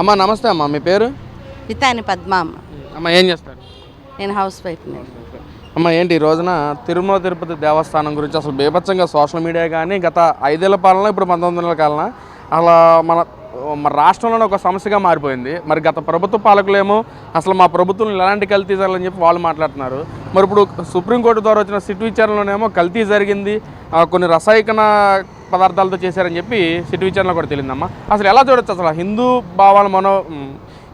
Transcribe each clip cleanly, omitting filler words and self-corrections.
అమ్మ నమస్తే అమ్మ, మీ పేరు? పితాని పద్మ అమ్మ. అమ్మ ఏం చేస్తారు? నేను హౌస్ వైఫ్ని. అమ్మ ఏంటి ఈ రోజున తిరుమల తిరుపతి దేవస్థానం గురించి అసలు బీభత్సంగా సోషల్ మీడియా కానీ గత 5 ఏళ్ల పాలన ఇప్పుడు 19 నెలల కాలన అలా మన రాష్ట్రంలోనే ఒక సమస్యగా మారిపోయింది. మరి గత ప్రభుత్వ పాలకులేమో అసలు మా ప్రభుత్వం ఎలాంటి కల్తీ జరగాలని చెప్పి వాళ్ళు మాట్లాడుతున్నారు. మరి ఇప్పుడు సుప్రీంకోర్టు ద్వారా వచ్చిన సిట్ విచారణలోనేమో కల్తీ జరిగింది, కొన్ని రసాయన పదార్థాలతో చేశారని చెప్పి సిట్ విచారణలో కూడా తెలియదమ్మా. అసలు ఎలా చూడొచ్చు? అసలు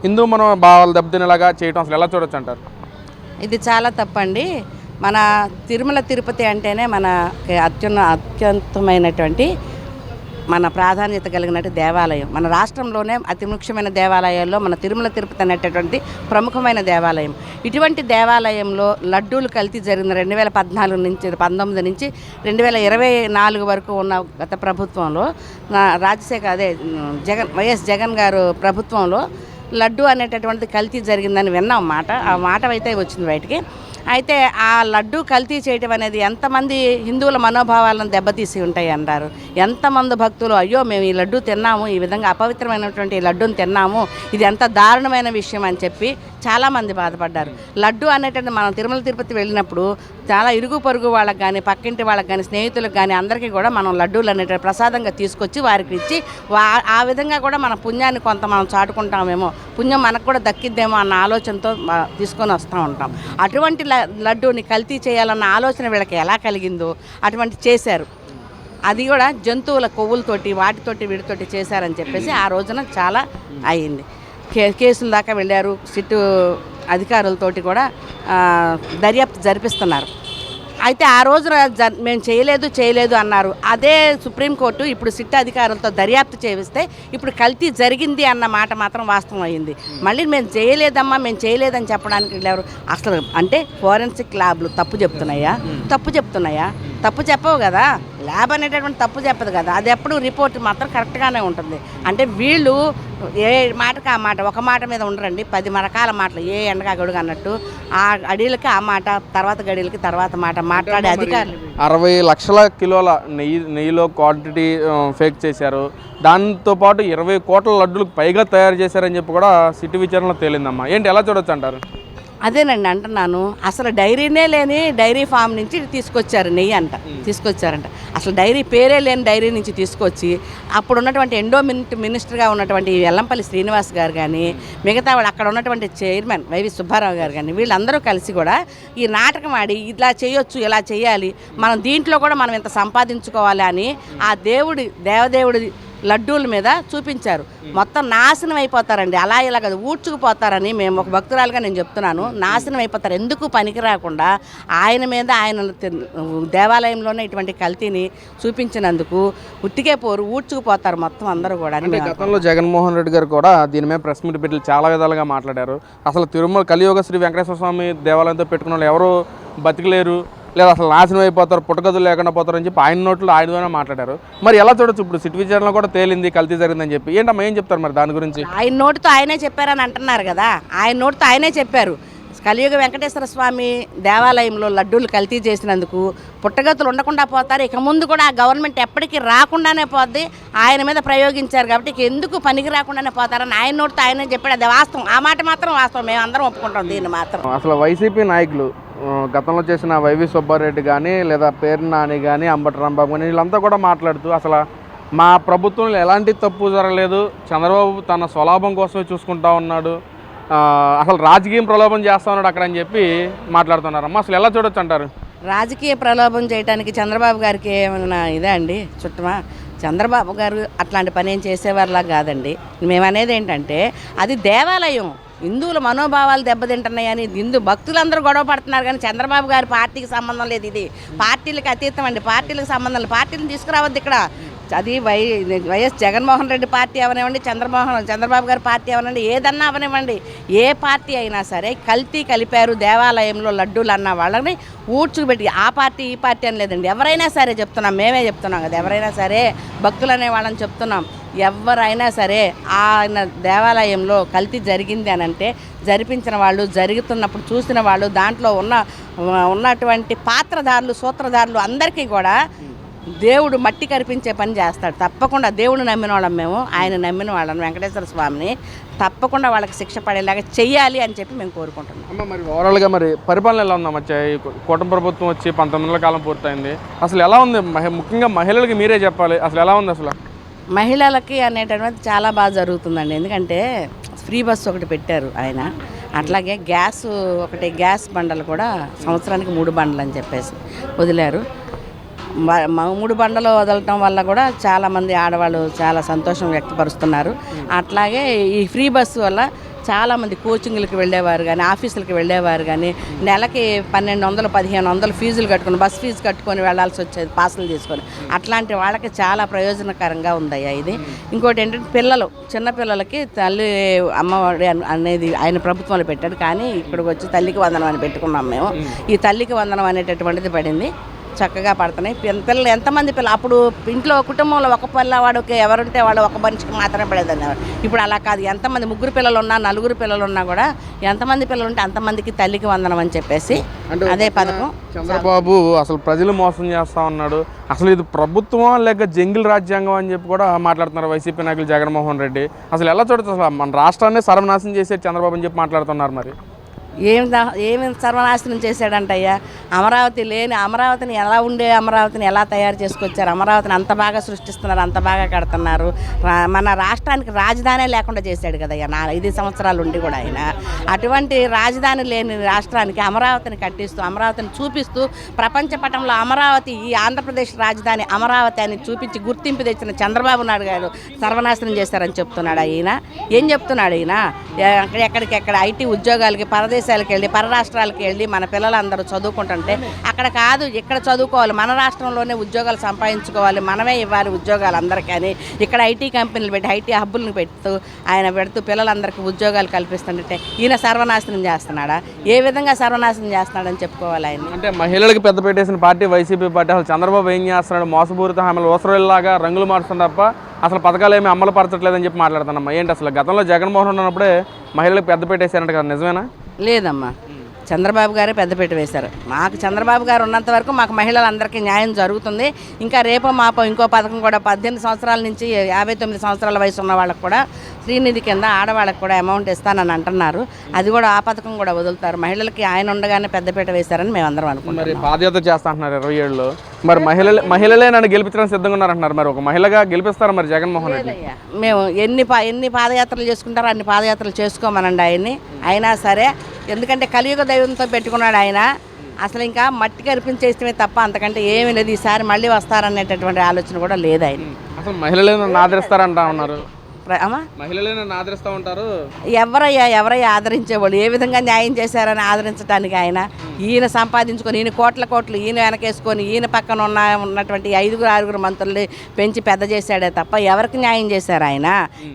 హిందూ మనోభావాలు దెబ్బతినేలాగా చేయడం అసలు ఎలా చూడొచ్చు అంటారు? ఇది చాలా తప్పండి. మన తిరుమల తిరుపతి అంటేనే మన అత్యున్నతమైనటువంటి మన ప్రాధాన్యత కలిగినట్టు దేవాలయం. మన రాష్ట్రంలోనే అతి ముఖ్యమైన దేవాలయాల్లో మన తిరుమల తిరుపతి అనేటటువంటి ప్రముఖమైన దేవాలయం. ఇటువంటి దేవాలయంలో లడ్డూలు కల్తీ జరిగిన 2014 నుంచి 19 నుంచి 2024 వరకు ఉన్న గత ప్రభుత్వంలో వైఎస్ జగన్ గారు ప్రభుత్వంలో లడ్డు అనేటటువంటిది కల్తీ జరిగిందని విన్నాం మాట. ఆ మాట అయితే వచ్చింది బయటికి. అయితే ఆ లడ్డు కల్తీ చేయటం అనేది ఎంతమంది హిందువుల మనోభావాలను దెబ్బతీసి ఉంటాయి అంటారు. ఎంతమంది భక్తులు అయ్యో మేము ఈ లడ్డు తిన్నాము, ఈ విధంగా అపవిత్రమైనటువంటి లడ్డూని తిన్నాము, ఇది ఎంత దారుణమైన విషయం అని చెప్పి చాలామంది బాధపడ్డారు. లడ్డు అనేటువంటి మనం తిరుమల తిరుపతి వెళ్ళినప్పుడు చాలా ఇరుగు పొరుగు వాళ్ళకి కానీ, పక్కింటి వాళ్ళకి కానీ, స్నేహితులకు కానీ అందరికీ కూడా మనం లడ్డూలు అనేటువంటి ప్రసాదంగా తీసుకొచ్చి వారికి ఇచ్చి ఆ విధంగా కూడా మన పుణ్యాన్ని కొంత మనం చాటుకుంటామేమో, పుణ్యం మనకు కూడా దక్కిద్దేమో అన్న ఆలోచనతో తీసుకొని వస్తూ ఉంటాం. అటువంటి లడ్డూని కల్తీ చేయాలన్న ఆలోచన వీళ్ళకి ఎలా కలిగిందో అటువంటి చేశారు. అది కూడా జంతువుల కొవ్వులతోటి వాటితోటి వీటితోటి చేశారని చెప్పేసి ఆ రోజున చాలా అయింది. కేసుల దాకా వెళ్ళారు. సిట్టు అధికారులతోటి కూడా దర్యాప్తు జరిపిస్తున్నారు. అయితే ఆ రోజున మేము చేయలేదు అన్నారు. అదే సుప్రీంకోర్టు ఇప్పుడు సిట్ అధికారులతో దర్యాప్తు చేయిస్తే ఇప్పుడు కల్తీ జరిగింది అన్న మాట మాత్రం వాస్తవం అయింది. మళ్ళీ మేము చేయలేదని చెప్పడానికి వెళ్ళారు. అసలు అంటే ఫోరెన్సిక్ ల్యాబ్లు తప్పు చెప్తున్నాయా? తప్పు చెప్పవు కదా. ల్యాబ్ అనేటటువంటి తప్పు చెప్పదు కదా. అది ఎప్పుడు రిపోర్ట్ మాత్రం కరెక్ట్గానే ఉంటుంది. అంటే వీళ్ళు ఏ మాటకి ఆ మాట, ఒక మాట మీద ఉండరండి. 10 రకాల మాటలు, ఏ ఎండగా గడుగు అన్నట్టు ఆ అడీలకి ఆ మాట, తర్వాత గడీలకి తర్వాత మాట మాట్లాడే అధికారులు. 60 లక్షల కిలోల నెయ్యిలో క్వాంటిటీ ఫేక్ చేశారు. దాంతోపాటు 20 కోట్ల లడ్డులకు పైగా తయారు చేశారని చెప్పి కూడా సిటీ విచారణలో తేలిందమ్మా. ఏంటి ఎలా చూడొచ్చు అంటారు? అదేనండి అంటున్నాను. అసలు డైరీనే లేని డైరీ ఫామ్ నుంచి తీసుకొచ్చారు నెయ్యి తీసుకొచ్చారంట. అసలు డైరీ పేరే లేని డైరీ నుంచి తీసుకొచ్చి అప్పుడు ఉన్నటువంటి ఎండోమెంట్ మినిస్టర్గా ఉన్నటువంటి ఎల్లంపల్లి శ్రీనివాస్ గారు కానీ, మిగతా వాళ్ళు అక్కడ ఉన్నటువంటి చైర్మన్ వైవి సుబ్బారావు గారు కానీ, వీళ్ళందరూ కలిసి కూడా ఈ నాటకం ఆడి ఇలా చేయొచ్చు, ఇలా చేయాలి, మనం దీంట్లో కూడా మనం ఇంత సంపాదించుకోవాలి అని ఆ దేవదేవుడి లడ్డూల మీద చూపించారు. మొత్తం నాశనం అయిపోతారండి. అలా ఇలా కదా ఊడ్చుకుపోతారని మేము ఒక భక్తురాలుగా నేను చెప్తున్నాను. నాశనం అయిపోతారు. ఎందుకు పనికి రాకుండా ఆయన దేవాలయంలోనే ఇటువంటి కల్తీని చూపించినందుకు ఉట్టికే పోరు, ఊడ్చుకుపోతారు మొత్తం అందరూ కూడా. గతంలో జగన్మోహన్ రెడ్డి గారు కూడా దీని మీద ప్రెస్ మీట్ పెట్టి చాలా విధాలుగా మాట్లాడారు. అసలు తిరుమల కలియుగ శ్రీ వెంకటేశ్వర స్వామి దేవాలయంతో పెట్టుకున్న వాళ్ళు ఎవరు బతికలేరు, లేదా అసలు నాశనం అయిపోతారు, పుట్టగదులు లేకుండా పోతారు అని చెప్పి ఆయన నోట్లో ఆయనతోనే మాట్లాడారు. మరి ఎలా చూడొచ్చు? ఇప్పుడు సిట్ విచారణలో కూడా తేలింది కల్తీ జరిగిందని చెప్పి. ఏంటమ్మా ఏం చెప్తారు మరి దాని గురించి? ఆయన నోటితో ఆయనే చెప్పారని అంటున్నారు కదా. ఆయన నోటితో ఆయనే చెప్పారు. కలియుగ వెంకటేశ్వర స్వామి దేవాలయంలో లడ్డూలు కల్తీ చేసినందుకు పుట్టగతులు ఉండకుండా పోతారు. ఇక ముందు కూడా ఆ గవర్నమెంట్ ఎప్పటికీ రాకుండానే పోద్ది. ఆయన మీద ప్రయోగించారు కాబట్టి ఇక ఎందుకు పనికి రాకుండానే పోతారని ఆయన నోటితో ఆయనే చెప్పాడు. అది వాస్తవం. ఆ మాట మాత్రం వాస్తవం. మేము అందరం ఒప్పుకుంటాం దీన్ని మాత్రం. అసలు వైసీపీ నాయకులు గతంలో చేసిన వైవి సుబ్బారెడ్డి కానీ, లేదా పేరు నాని కానీ, అంబటి రాంబాబు కానీ, వీళ్ళంతా కూడా మాట్లాడుతూ అసలు మా ప్రభుత్వంలో ఎలాంటి తప్పు జరగలేదు, చంద్రబాబు తన స్వలాభం కోసమే చూసుకుంటా ఉన్నాడు, అసలు రాజకీయం ప్రలోభం చేస్తూ ఉన్నాడు అక్కడ అని చెప్పి మాట్లాడుతున్నారమ్మా. అసలు ఎలా చూడొచ్చు అంటారు? రాజకీయ ప్రలోభం చేయడానికి చంద్రబాబు గారికి ఏమైనా ఇదే అండి చుట్టమా? చంద్రబాబు గారు అట్లాంటి పని ఏం చేసేవారిలా కాదండి. మేమనేది ఏంటంటే అది దేవాలయం, హిందువుల మనోభావాలు దెబ్బతింటున్నాయని భక్తులందరూ గొడవ పడుతున్నారు. కానీ చంద్రబాబు గారి పార్టీకి సంబంధం లేదు. ఇది పార్టీలకు అతీతం అండి. పార్టీలకు సంబంధం లేదు. పార్టీని తీసుకురావద్దు ఇక్కడ. అది వైఎస్ జగన్మోహన్ రెడ్డి పార్టీ అవనివ్వండి, చంద్రబాబు గారి పార్టీ అవనివ్వండి, ఏదన్నా అవనివ్వండి, ఏ పార్టీ అయినా సరే కల్తీ కలిపారు దేవాలయంలో లడ్డూలు అన్న వాళ్ళని ఊడ్చుకుపెట్టి ఆ పార్టీ ఈ పార్టీ అని లేదండి. ఎవరైనా సరే చెప్తున్నాం, మేమే చెప్తున్నాం కదా, ఎవరైనా సరే భక్తులు అనే వాళ్ళని చెప్తున్నాం. ఎవరైనా సరే ఆయన దేవాలయంలో కల్తీ జరిగింది అని అంటే జరిపించిన వాళ్ళు, జరుగుతున్నప్పుడు చూసిన వాళ్ళు, దాంట్లో ఉన్నటువంటి పాత్రధారులు, సూత్రధారులు అందరికీ కూడా దేవుడు మట్టి కరిపించే పని చేస్తాడు తప్పకుండా. దేవుడు నమ్మిన వాళ్ళం మేము, ఆయన నమ్మిన వాళ్ళని, వెంకటేశ్వర స్వామిని. తప్పకుండా వాళ్ళకి శిక్ష పడేలాగా చెయ్యాలి అని చెప్పి మేము కోరుకుంటున్నాం. అమ్మ మరి ఓవరాల్గా మరి పరిపాలన ఎలా ఉందమ్మా? ఈ కూటమి ప్రభుత్వం వచ్చి 19 నెలల కాలం పూర్తయింది. అసలు ఎలా ఉంది? ముఖ్యంగా మహిళలకి మీరే చెప్పాలి, అసలు ఎలా ఉంది అసలు? మహిళలకి అనేటటువంటి చాలా బాగా జరుగుతుందండి. ఎందుకంటే ఫ్రీ బస్సు ఒకటి పెట్టారు ఆయన. అట్లాగే గ్యాస్ బండలు కూడా సంవత్సరానికి 3 బండలు అని చెప్పేసి వదిలారు. 3 బండలు వదలటం వల్ల కూడా చాలామంది ఆడవాళ్ళు చాలా సంతోషం వ్యక్తపరుస్తున్నారు. అట్లాగే ఈ ఫ్రీ బస్సు వల్ల చాలామంది కోచింగ్లకు వెళ్ళేవారు కానీ, ఆఫీసులకు వెళ్ళేవారు కానీ నెలకి 1200, 1500 ఫీజులు కట్టుకొని, బస్ ఫీజు కట్టుకొని వెళ్ళాల్సి వచ్చేది పాసులు తీసుకొని. అట్లాంటి వాళ్ళకి చాలా ప్రయోజనకరంగా ఉందయ్యా ఇది. ఇంకోటి ఏంటంటే పిల్లలు, చిన్నపిల్లలకి తల్లి అమ్మఒడి అనేది ఆయన ప్రభుత్వంలో పెట్టాడు. కానీ ఇక్కడికి వచ్చి తల్లికి వందనం అని పెట్టుకున్నాం మేము. ఈ తల్లికి వందనం అనేటటువంటిది పడింది, చక్కగా పడుతున్నాయి. పిల్లలు ఎంతమంది పిల్లలు అప్పుడు ఇంట్లో కుటుంబంలో ఒక పిల్లవాడికి ఎవరుంటే వాళ్ళు ఒక మనిషికి మాత్రమే పడేదని. ఇప్పుడు అలా కాదు, ఎంతమంది 3 పిల్లలు ఉన్నా 4 పిల్లలు ఉన్నా కూడా ఎంతమంది పిల్లలు ఉంటే అంతమందికి తల్లికి వందనం అని చెప్పేసి అదే పథకం. చంద్రబాబు అసలు ప్రజలు మోసం చేస్తా ఉన్నాడు, అసలు ఇది ప్రభుత్వం లేక జంగిల్ రాజ్యాంగం అని చెప్పి కూడా మాట్లాడుతున్నారు వైసీపీ నాయకులు జగన్మోహన్ రెడ్డి. అసలు ఎలా చూడొచ్చు? అసలు మన రాష్ట్రాన్ని సర్వనాశనం చేసే చంద్రబాబు అని చెప్పి మాట్లాడుతున్నారు. మరి ఏమి సర్వనాశనం చేశాడంటయ్యా? అమరావతిని ఎలా ఉండే అమరావతిని ఎలా తయారు చేసుకొచ్చారు? అమరావతిని అంత బాగా సృష్టిస్తున్నారు, అంత బాగా కడుతున్నారు. మన రాష్ట్రానికి రాజధానే లేకుండా చేశాడు కదయ్యా 5 సంవత్సరాలు ఉండి కూడా ఆయన. అటువంటి రాజధాని లేని రాష్ట్రానికి అమరావతిని కట్టిస్తూ, అమరావతిని చూపిస్తూ, ప్రపంచ పటంలో అమరావతి, ఈ ఆంధ్రప్రదేశ్ రాజధాని అమరావతి అని చూపించి గుర్తింపు తెచ్చిన చంద్రబాబు నాయుడు గారు సర్వనాశనం చేశారని చెప్తున్నాడు ఈయన. ఏం చెప్తున్నాడు ఈయన? ఎక్కడికెక్కడ ఐటీ ఉద్యోగాలకి పరదేశాలకు వెళ్ళి, పరరాష్ట్రాలకు వెళ్ళి మన పిల్లలందరూ చదువుకుంటుంటే అక్కడ కాదు, ఇక్కడ చదువుకోవాలి, మన రాష్ట్రంలోనే ఉద్యోగాలు సంపాదించుకోవాలి, మనమే ఇవ్వాలి ఉద్యోగాలు అందరికీ అని ఇక్కడ ఐటీ కంపెనీలు పెట్టి, ఐటీ హబ్బులను పెడుతూ పిల్లలందరికీ ఉద్యోగాలు కల్పిస్తుంటే ఈయన సర్వనాశనం చేస్తున్నాడా? ఏ విధంగా సర్వనాశనం చేస్తున్నాడని చెప్పుకోవాలి ఆయన. అంటే మహిళలకు పెద్ద పెట్టేసిన పార్టీ వైసీపీ పార్టీ. అసలు చంద్రబాబు ఏం చేస్తున్నాడు? మోసపూరిత హామీలు ఊసరలాగా రంగులు మారుస్తుంది తప్ప అసలు పథకాలు ఏమీ అమలు పరచట్లేదని చెప్పి మాట్లాడుతున్నామ్మా. ఏంటి అసలు గతంలో జగన్మోహన్ ఉన్నప్పుడే మహిళలకు పెద్ద పెట్టేశారంట కదా, నిజమేనా? లేదమ్మా, చంద్రబాబు గారే పెద్దపీట వేశారు. మాకు చంద్రబాబు గారు ఉన్నంత వరకు మాకు మహిళలందరికీ న్యాయం జరుగుతుంది. ఇంకా రేపో మాపో ఇంకో పథకం కూడా 18 సంవత్సరాల నుంచి 59 సంవత్సరాల వయసు ఉన్న వాళ్ళకు కూడా శ్రీనిధి కింద ఆడవాళ్ళకి కూడా అమౌంట్ ఇస్తానని అంటున్నారు. అది కూడా ఆ పథకం కూడా వదులుతారు. మహిళలకి ఆయన ఉండగానే పెద్దపీట వేశారని మేము అందరం అనుకుంటున్నాం. మరి పాదయాత్ర చేస్తా అంటున్నారు 27లో. మరి మహిళలే నన్ను గెలిపించడానికి సిద్ధంగా ఉన్నారంటున్నారు. మరి ఒక మహిళగా గెలిపిస్తారా మరి జగన్మోహన్ రెడ్డి? మేము ఎన్ని పాదయాత్రలు చేసుకుంటారో అన్ని పాదయాత్రలు చేసుకోమనండి ఆయన్ని. అయినా సరే, ఎందుకంటే కలియుగ దైవంతో పెట్టుకున్నాడు ఆయన. అసలు ఇంకా మట్టి కనిపించేస్తే తప్ప అంతకంటే ఏమీ లేదు. ఈసారి మళ్ళీ వస్తారనేటటువంటి ఆలోచన కూడా లేదు ఆయన. అసలు మహిళలే నన్ను ఆదరిస్తారంటా ఉన్నారు. మహిళలే నన్ను ఆదరిస్తూ ఉంటారు. ఎవరయ్యా ఆదరించేవాళ్ళు? ఏ విధంగా న్యాయం చేశారని ఆదరించడానికి ఆయన? ఈయన సంపాదించుకొని, ఈయన కోట్లు ఈయన వెనకేసుకొని, ఈయన పక్కన ఉన్నటువంటి 5-6 మంత్రుల్ని పెంచి పెద్ద చేశాడే తప్ప ఎవరికి న్యాయం చేశారు ఆయన?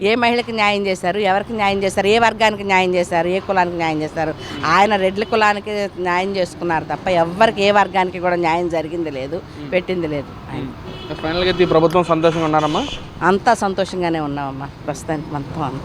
ఏ మహిళకి న్యాయం చేశారు? ఎవరికి న్యాయం చేశారు? ఏ వర్గానికి న్యాయం చేశారు? ఏ కులానికి న్యాయం చేశారు? ఆయన రెడ్ల కులానికి న్యాయం చేసుకున్నారు తప్ప ఎవరికి ఏ వర్గానికి కూడా న్యాయం జరిగింది లేదు, పెట్టింది లేదు. ఫైనల్గా ఈ ప్రభుత్వం సంతోషంగా ఉన్నారమ్మా? అంతా సంతోషంగానే ఉన్నామమ్మా ప్రస్తుతానికి మొత్తం.